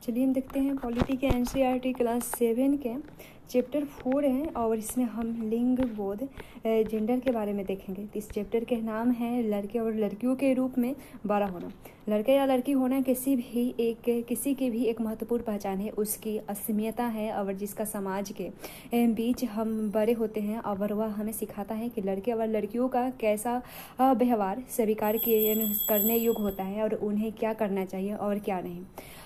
चलिए हम देखते हैं पॉलिटी के एनसीईआरटी क्लास 7 के चैप्टर 4 है और इसमें हम लिंग बोध जेंडर के बारे में देखेंगे। तो इस चैप्टर के नाम है लड़के और लड़कियों के रूप में बड़ा होना। लड़का या लड़की होना किसी की भी एक महत्वपूर्ण पहचान है, उसकी अस्मियता है और जिसका समाज के बीच हम बड़े होते हैं और वह हमें सिखाता है कि लड़के और लड़कियों का कैसा व्यवहार स्वीकार करने योग्य होता है और उन्हें क्या करना चाहिए और क्या नहीं।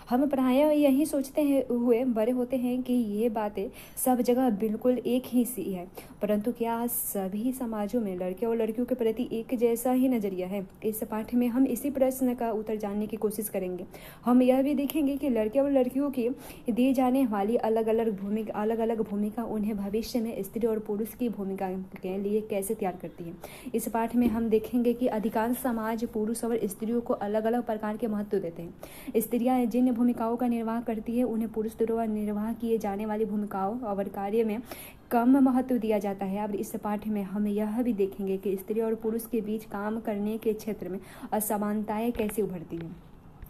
हम प्रायः यही सोचते हुए बड़े होते हैं कि ये बातें सब जगह बिल्कुल एक ही सी है, परंतु क्या सभी समाजों में लड़के और लड़कियों के प्रति एक जैसा ही नजरिया है? इस पाठ में हम इसी प्रश्न का उत्तर जानने की कोशिश करेंगे। हम यह भी देखेंगे कि लड़के और लड़कियों की दी जाने वाली अलग अलग भूमिका उन्हें भविष्य में स्त्री और पुरुष की भूमिका के लिए कैसे तैयार करती है। इस पाठ में हम देखेंगे कि अधिकांश समाज पुरुष और स्त्रियों को अलग अलग प्रकार के महत्व देते हैं। स्त्रियां जिन भूमिकाओं का निर्वाह करती है उन्हें पुरुष द्वारा निर्वाह किए जाने वाली भूमिकाओं और कार्य में कम महत्व दिया जाता है। अब इस पाठ में हम यह भी देखेंगे कि स्त्री और पुरुष के बीच काम करने के क्षेत्र में असमानताएं कैसे उभरती हैं।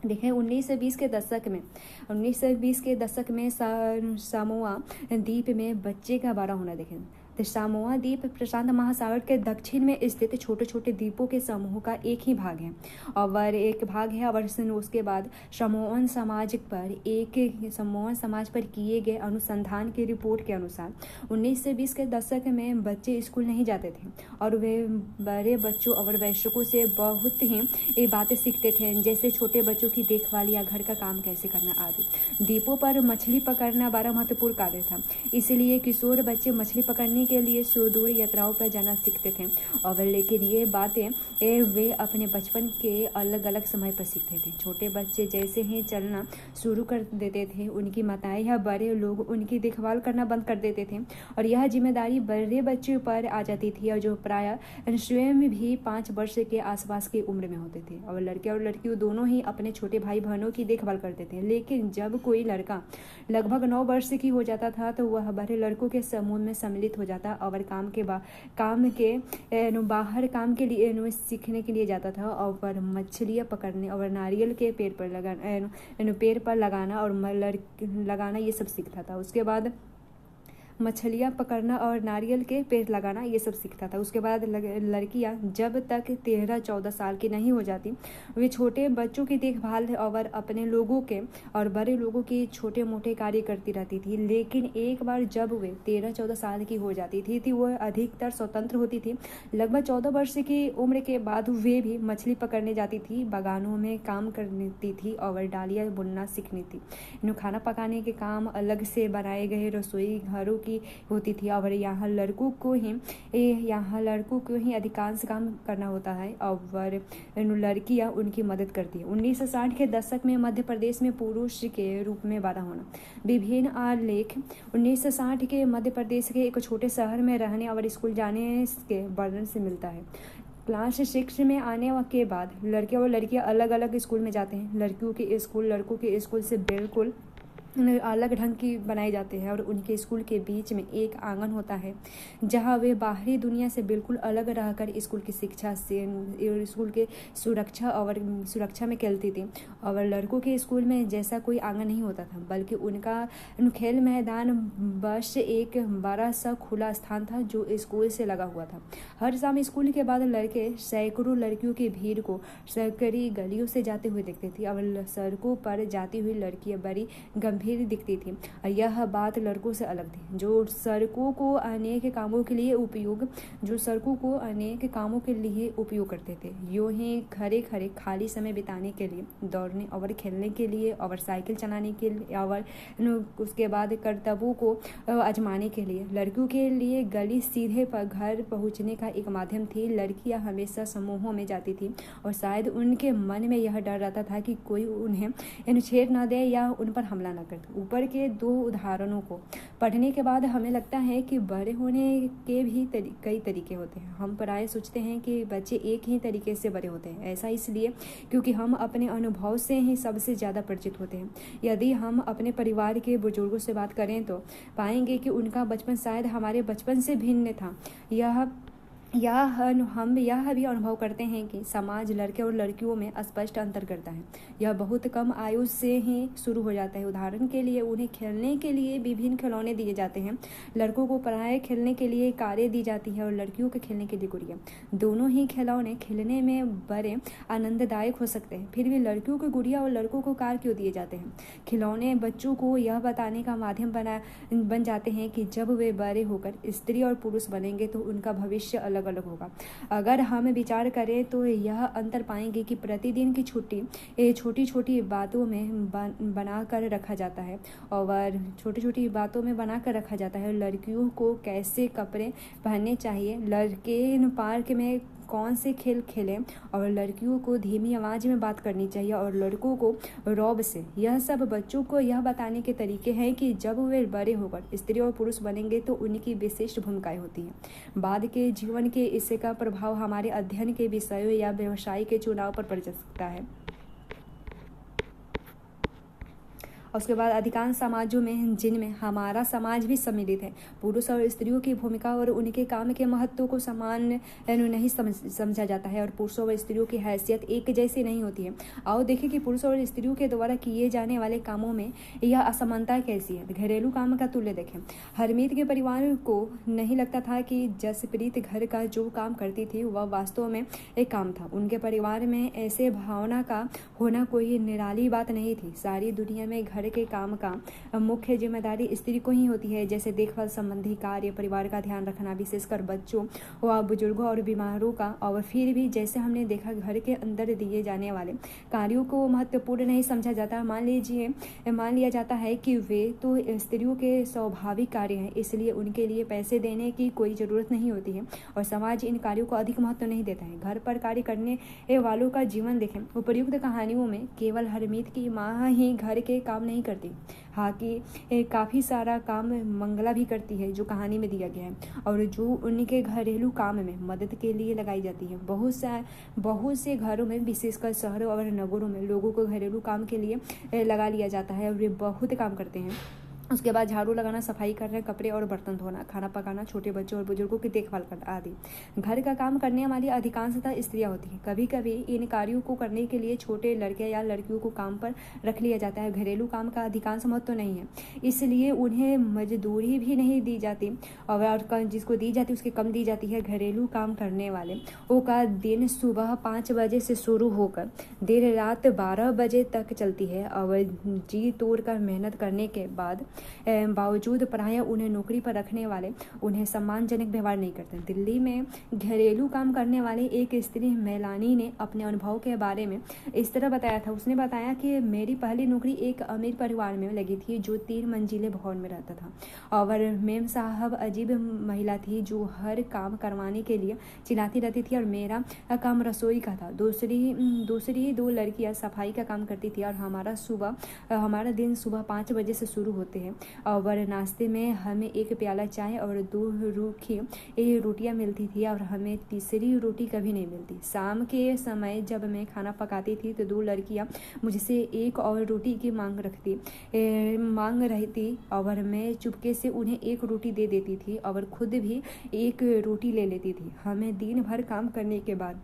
देखें 1920 के दशक में सामोआ द्वीप में बच्चे का बड़ा होना देखें। तो सामोआ द्वीप प्रशांत महासागर के दक्षिण में स्थित छोटे छोटे द्वीपों के समूह का एक ही भाग है और उसके बाद सामोअन समाज पर किए गए अनुसंधान की रिपोर्ट के अनुसार 1920 के दशक में बच्चे स्कूल नहीं जाते थे और वे बड़े बच्चों और वयस्कों से बहुत ही बातें सीखते थे, जैसे छोटे बच्चों की देखभाल या घर का काम कैसे करना आदि। द्वीपों पर मछली पकड़ना बड़ा महत्वपूर्ण कार्य था, इसलिए किशोर बच्चे मछली पकड़ने के लिए सुदूर यात्राओं पर जाना सीखते थे और लेकिन ये बातें वे अपने बचपन के अलग अलग समय पर सीखते थे। छोटे बच्चे जैसे ही चलना शुरू कर देते थे उनकी माताएं या बड़े लोग उनकी देखभाल करना बंद कर देते थे और यह जिम्मेदारी बड़े बच्चों पर आ जाती थी और जो प्रायः स्वयं भी 5 वर्ष के आसपास की उम्र में होते थे। और लड़के और लड़कियों दोनों ही अपने छोटे भाई बहनों की देखभाल करते थे, लेकिन जब कोई लड़का लगभग 9 वर्ष की हो जाता था तो वह बड़े लड़कों के समूह में सम्मिलित हो जाता और काम के बाहर काम के लिए सीखने के लिए जाता था और मछलियाँ पकड़ने और नारियल के पेड़ पर लगाना और लगाना ये सब सीखता था। उसके बाद मछलियाँ पकड़ना और नारियल के पेड़ लगाना ये सब सीखता था। उसके बाद लड़कियाँ जब तक 13-14 साल की नहीं हो जाती वे छोटे बच्चों की देखभाल और अपने लोगों के और बड़े लोगों की छोटे मोटे कार्य करती रहती थी, लेकिन एक बार जब वे 13-14 साल की हो जाती थी वह अधिकतर स्वतंत्र होती थी। लगभग 14 वर्ष की उम्र के बाद वे भी मछली पकड़ने जाती थी, बागानों में काम करती थी और डालियाँ बुनना सीखनी थी। खाना पकाने के काम अलग से बनाए गए रसोई घरों की होती थी और यहाँ लड़कों को ही अधिकांश काम करना होता है और लड़कियाँ उनकी मदद करती है। 1960 के दशक में मध्य प्रदेश में पुरुष के रूप में बड़ा होना। विभिन्न आलेख 1960 के मध्य प्रदेश के एक छोटे शहर में रहने और स्कूल जाने के वर्णन से मिलता है। क्लास 6 में आने के बाद लड़के और लड़कियां अलग अलग स्कूल में जाते हैं। लड़कियों के स्कूल लड़कों के स्कूल से बिल्कुल अलग ढंग की बनाए जाते हैं और उनके स्कूल के बीच में एक आंगन होता है जहां वे बाहरी दुनिया से बिल्कुल अलग रहकर स्कूल की शिक्षा से स्कूल के सुरक्षा में खेलती थी। और लड़कों के स्कूल में जैसा कोई आंगन नहीं होता था, बल्कि उनका खेल मैदान बस एक बड़ा सा खुला स्थान था जो स्कूल से लगा हुआ था। हर शाम स्कूल के बाद लड़के सैकड़ों लड़कियों की भीड़ को सरकारी गलियों से जाते हुए देखते थे और सड़कों पर जाती हुई लड़कियां बड़ी गंभीर दिखती थी और यह बात लड़कों से अलग थी जो सड़कों को अनेक कामों के लिए उपयोग करते थे। यूं ही खड़े खाली समय बिताने के लिए, दौड़ने और खेलने के लिए और साइकिल चलाने के लिए और उसके बाद कर्तव्यों को आजमाने के लिए। लड़कियों के लिए गली सीधे पर घर पहुंचने का एक माध्यम थी। लड़कियां हमेशा समूहों में जाती थी और शायद उनके मन में यह डर रहता था कि कोई उन्हें छेड़ न दे या उन पर हमला न कर। ऊपर के 2 उदाहरणों को पढ़ने के बाद हमें लगता है कि बड़े होने के भी कई तरीके होते हैं। हम प्राय सोचते हैं कि बच्चे एक ही तरीके से बड़े होते हैं। ऐसा इसलिए क्योंकि हम अपने अनुभव से ही सबसे ज़्यादा परिचित होते हैं। यदि हम अपने परिवार के बुजुर्गों से बात करें तो पाएंगे कि उनका बचपन शायद हमारे बचपन से भिन्न था। यह हम यह भी अनुभव करते हैं कि समाज लड़के और लड़कियों में स्पष्ट अंतर करता है। यह बहुत कम आयु से ही शुरू हो जाता है। उदाहरण के लिए उन्हें खेलने के लिए विभिन्न खिलौने दिए जाते हैं। लड़कों को पराये खेलने के लिए कारें दी जाती है और लड़कियों के खेलने के लिए गुड़िया। दोनों ही खिलौने खेलने में बड़े आनंददायक हो सकते हैं, फिर भी लड़कियों को गुड़िया और लड़कों को कार क्यों दिए जाते हैं? खिलौने बच्चों को यह बताने का माध्यम बन जाते हैं कि जब वे बड़े होकर स्त्री और पुरुष बनेंगे तो उनका भविष्य अलग अलग होगा। अगर हम विचार करें तो यह अंतर पाएंगे कि प्रतिदिन की छुट्टी छोटी छोटी बातों में बना कर रखा जाता है और छोटी छोटी बातों में बना कर रखा जाता है। लड़कियों को कैसे कपड़े पहनने चाहिए, लड़के पार्क में कौन से खेल खेलें और लड़कियों को धीमी आवाज़ में बात करनी चाहिए और लड़कों को रौब से। यह सब बच्चों को यह बताने के तरीके हैं कि जब वे बड़े होकर स्त्री और पुरुष बनेंगे तो उनकी विशिष्ट भूमिकाएं होती हैं। बाद के जीवन के इसका प्रभाव हमारे अध्ययन के विषयों या व्यवसाय के चुनाव पर पड़ सकता है। उसके बाद अधिकांश समाजों में, जिनमें हमारा समाज भी सम्मिलित है, पुरुष और स्त्रियों की भूमिका और उनके काम के महत्व को समान नहीं समझा जाता है और पुरुषों और स्त्रियों की हैसियत एक जैसी नहीं होती है। आओ देखें कि पुरुषों और स्त्रियों के द्वारा किए जाने वाले कामों में यह असमानता कैसी है। घरेलू काम का तुल्य देखें। हरमीत के परिवार को नहीं लगता था कि जसप्रीत घर का जो काम करती थी वह वास्तव में एक काम था। उनके परिवार में ऐसे भावना का होना कोई निराली बात नहीं थी। सारी दुनिया में घर के काम का मुख्य जिम्मेदारी स्त्री को ही होती है, जैसे देखभाल संबंधी कार्य, परिवार का ध्यान रखना, विशेषकर बच्चों व बुजुर्गों और बीमारों का। और फिर भी जैसे हमने देखा, घर के अंदर दिए जाने वाले कार्यों को महत्वपूर्ण नहीं समझा जाता। मान लिया जाता है कि वे तो स्त्रियों के स्वाभाविक कार्य हैं, इसलिए उनके लिए पैसे देने की कोई ज़रूरत नहीं होती है और समाज इन कार्यों को अधिक महत्व नहीं देता है। घर पर कार्य करने वालों का जीवन देखें। उपर्युक्त कहानियों में केवल हरमीत की माँ ही घर के काम नहीं करती, हाँ कि काफ़ी सारा काम मंगला भी करती है, जो कहानी में दिया गया है और जो उनके घरेलू काम में मदद के लिए लगाई जाती है। बहुत से घरों में, विशेषकर शहरों और नगरों में, लोगों को घरेलू काम के लिए लगा लिया जाता है और वे बहुत काम करते हैं। उसके बाद झाड़ू लगाना, सफाई करना, कपड़े और बर्तन धोना, खाना पकाना, छोटे बच्चों और बुजुर्गों की देखभाल करना आदि। घर का काम करने वाली अधिकांशतः स्त्रियां होती हैं। कभी कभी इन कार्यों को करने के लिए छोटे लड़के या लड़कियों को काम पर रख लिया जाता है। घरेलू काम का अधिकांश महत्व तो नहीं है, इसलिए उन्हें मजदूरी भी नहीं दी जाती और जिसको दी जाती उसकी कम दी जाती है। घरेलू काम करने वाले का दिन सुबह 5 बजे से शुरू होकर देर रात 12 बजे तक चलती है और जी तोड़ कर मेहनत करने के बावजूद प्रायः उन्हें नौकरी पर रखने वाले उन्हें सम्मानजनक व्यवहार नहीं करते। दिल्ली में घरेलू काम करने वाली एक स्त्री मेलानी ने अपने अनुभव के बारे में इस तरह बताया था। उसने बताया कि मेरी पहली नौकरी एक अमीर परिवार में लगी थी जो 3 मंजिले भवन में रहता था और मेम साहब अजीब महिला थी जो हर काम करवाने के लिए चिल्लाती रहती थी और मेरा काम रसोई का था। दूसरी 2 लड़कियां सफाई का काम करती थी और हमारा दिन सुबह 5 बजे से शुरू होते हैं और नाश्ते में हमें 1 प्याला चाय और 2 रूखी रोटियां मिलती थी और हमें तीसरी रोटी कभी नहीं मिलती। शाम के समय जब मैं खाना पकाती थी तो 2 लड़कियां मुझसे 1 और रोटी की मांग रही थी और मैं चुपके से उन्हें 1 रोटी दे देती थी और खुद भी 1 रोटी ले लेती थी। हमें दिन भर काम करने के बाद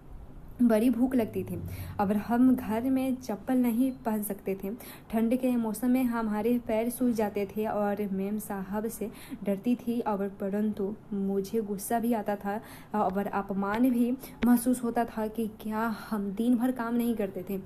बड़ी भूख लगती थी और हम घर में चप्पल नहीं पहन सकते थे। ठंड के मौसम में हमारे पैर सूज जाते थे और मेम साहब से डरती थी और परंतु मुझे गुस्सा भी आता था और अपमान भी महसूस होता था कि क्या हम दिन भर काम नहीं करते थे,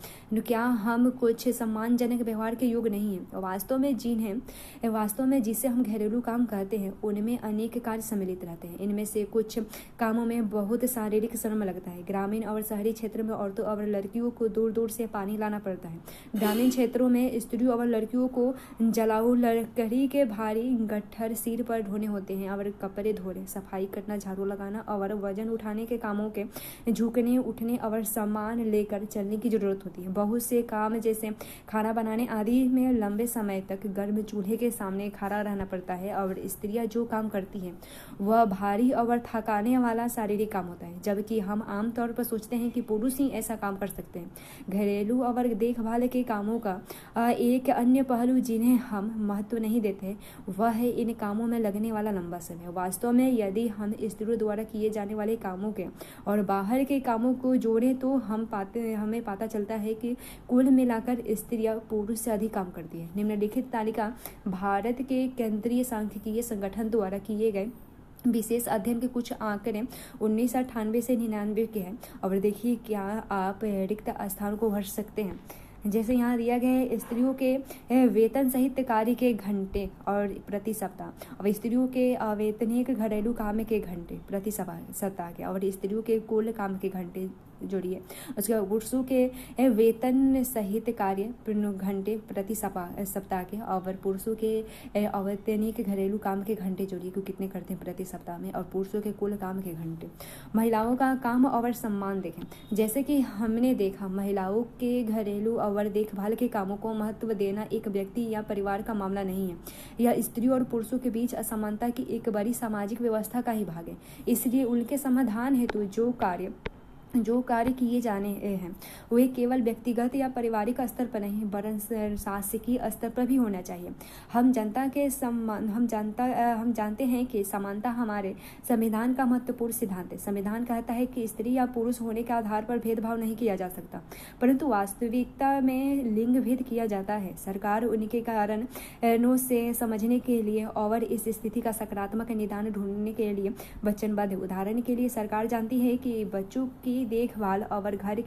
क्या हम कुछ सम्मानजनक व्यवहार के योग्य नहीं हैं। वास्तव में जिसे हम घरेलू काम कहते हैं उनमें अनेक कार्य सम्मिलित रहते हैं। इनमें से कुछ कामों में बहुत शारीरिक श्रम लगता है। ग्रामीण और शहरी क्षेत्र में औरतों और लड़कियों को दूर दूर से पानी लाना पड़ता है। ग्रामीण क्षेत्रों में स्त्रियों और लड़कियों को जलाऊ लकड़ी के भारी गट्ठर सिर पर ढोने होते हैं और कपड़े धोने, सफाई करना, झाड़ू लगाना और वजन उठाने के कामों के झुकने उठने और सामान लेकर चलने की जरूरत होती है। बहुत से काम जैसे खाना बनाने आदि में लंबे समय तक गर्म चूल्हे के सामने खड़ा रहना पड़ता है और स्त्रियां जो काम करती हैं वह भारी और थकाने वाला शारीरिक काम होता है। जबकि हम आमतौर पर सोचते हैं कि पुरुष ही ऐसा काम कर सकते हैं। घरेलू और देखभाल के कामों का एक अन्य पहलू जिन्हें हम महत्व नहीं देते वह है इन कामों में लगने वाला लंबा समय। वास्तव में यदि हम स्त्रियों द्वारा किए जाने वाले कामों के और बाहर के कामों को जोड़ें तो हमें पता चलता है कि कुल मिलाकर स्त्रियां पुरुष से अधिक काम करती है। निम्नलिखित तालिका भारत के केंद्रीय सांख्यिकीय संगठन द्वारा किए गए विशेष अध्ययन के कुछ आंकड़े 1998 से 99 के हैं और देखिए क्या आप रिक्त स्थान को भर सकते हैं। जैसे यहाँ दिया गया है स्त्रियों के वेतन सहित कार्य के घंटे और प्रति सप्ताह और स्त्रियों के अवैतनिक घरेलू काम के घंटे प्रति सप्ताह के और स्त्रियों के कुल काम के घंटे जोड़िए। उसके बाद पुरुषों के वेतन सहित कार्य घंटे प्रति सप्ताह के और पुरुषों के अवैतनिक घरेलू काम के घंटे जोड़िए कि कितने करते हैं प्रति सप्ताह में और पुरुषों के कुल काम के घंटे। महिलाओं का काम और सम्मान देखें। जैसे कि हमने देखा महिलाओं के घरेलू और देखभाल के कामों को महत्व देना एक व्यक्ति या परिवार का मामला नहीं है, यह स्त्रियों और पुरुषों के बीच असमानता की एक बड़ी सामाजिक व्यवस्था का ही भाग है। इसलिए उनके समाधान हेतु जो कार्य किए जाने हैं वे केवल व्यक्तिगत या पारिवारिक स्तर पर नहीं वरन शासकीय स्तर पर भी होना चाहिए। हम जानते हैं कि समानता हमारे संविधान का महत्वपूर्ण सिद्धांत है। संविधान कहता है कि स्त्री या पुरुष होने के आधार पर भेदभाव नहीं किया जा सकता, परंतु वास्तविकता में लिंग भेद किया जाता है। सरकार उनके कारणों से समझने के लिए और इस स्थिति का सकारात्मक निदान ढूंढने के लिए वचनबद्ध है। उदाहरण के लिए सरकार जानती है कि बच्चों की देखभाल और घर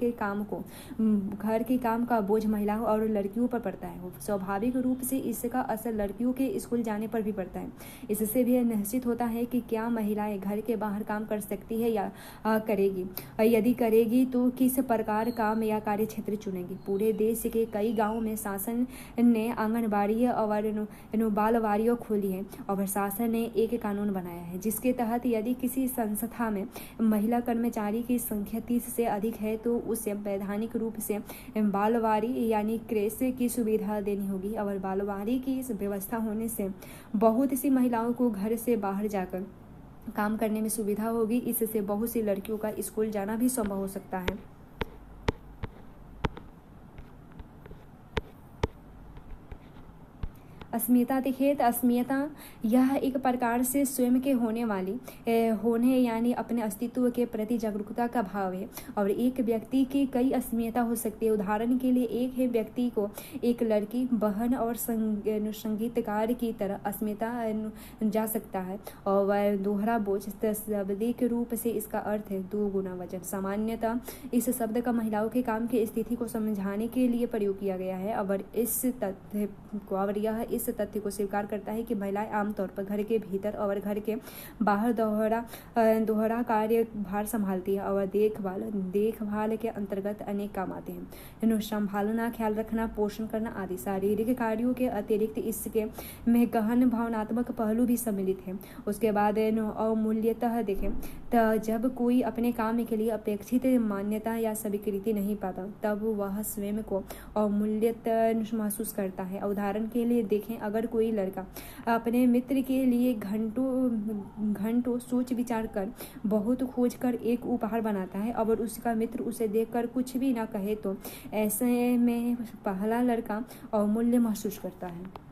के काम का बोझ महिलाओं और लड़कियों पर पड़ता है। स्वाभाविक रूप से इसका असर लड़कियों के स्कूल जाने पर भी पड़ता है। इससे भी निश्चित होता है कि क्या महिलाएं घर के बाहर काम कर सकती है या करेगी, यदि करेगी तो किस प्रकार काम या कार्य क्षेत्र चुनेगी। पूरे देश के कई गाँवों में शासन ने आंगनबाड़ी और बालवाड़ियाँ खोली है और शासन ने एक कानून बनाया है जिसके तहत यदि किसी संस्था में महिला कर्मचारी की संख्या 30 से अधिक है तो उसे वैधानिक रूप से बालवाड़ी यानी क्रेश की सुविधा देनी होगी। और बालवाड़ी की व्यवस्था होने से बहुत सी महिलाओं को घर से बाहर जाकर काम करने में सुविधा होगी। इससे बहुत सी लड़कियों का स्कूल जाना भी संभव हो सकता है। अस्मिता देखिए तो अस्मिता यह एक प्रकार से स्वयं के होने यानी अपने अस्तित्व के प्रति जागरूकता का भाव है और एक व्यक्ति की कई अस्मिता हो सकती है। उदाहरण के लिए एक है व्यक्ति को एक लड़की, बहन और संगीतकार की तरह अस्मिता जा सकता है और वह दोहरा बोझ शाब्दिक रूप से इसका अर्थ है 2 गुना वजन। सामान्यतः इस शब्द का महिलाओं के काम की स्थिति को समझाने के लिए प्रयोग किया गया है और यह इस तथ्य को स्वीकार करता है कि महिलाएं आमतौर पर घर के भीतर और घर के बाहर दोहरा कार्य भार संभालती है और देखभाल के अंतर्गत अनेक काम आते हैं। संभालना, ख्याल रखना, पोषण करना आदि शारीरिक कार्यों के अतिरिक्त इसके में गहन भावनात्मक पहलू भी सम्मिलित है। उसके बाद अमूल्यतः देखें तो जब कोई अपने काम के लिए अपेक्षित मान्यता या स्वीकृति नहीं पाता तब वह स्वयं को अमूल्यत महसूस करता है। उदाहरण के लिए देखें, अगर कोई लड़का अपने मित्र के लिए घंटों सोच विचार कर बहुत खोज कर एक उपहार बनाता है और उसका मित्र उसे देखकर कुछ भी ना कहे तो ऐसे में पहला लड़का अवमूल्य महसूस करता है।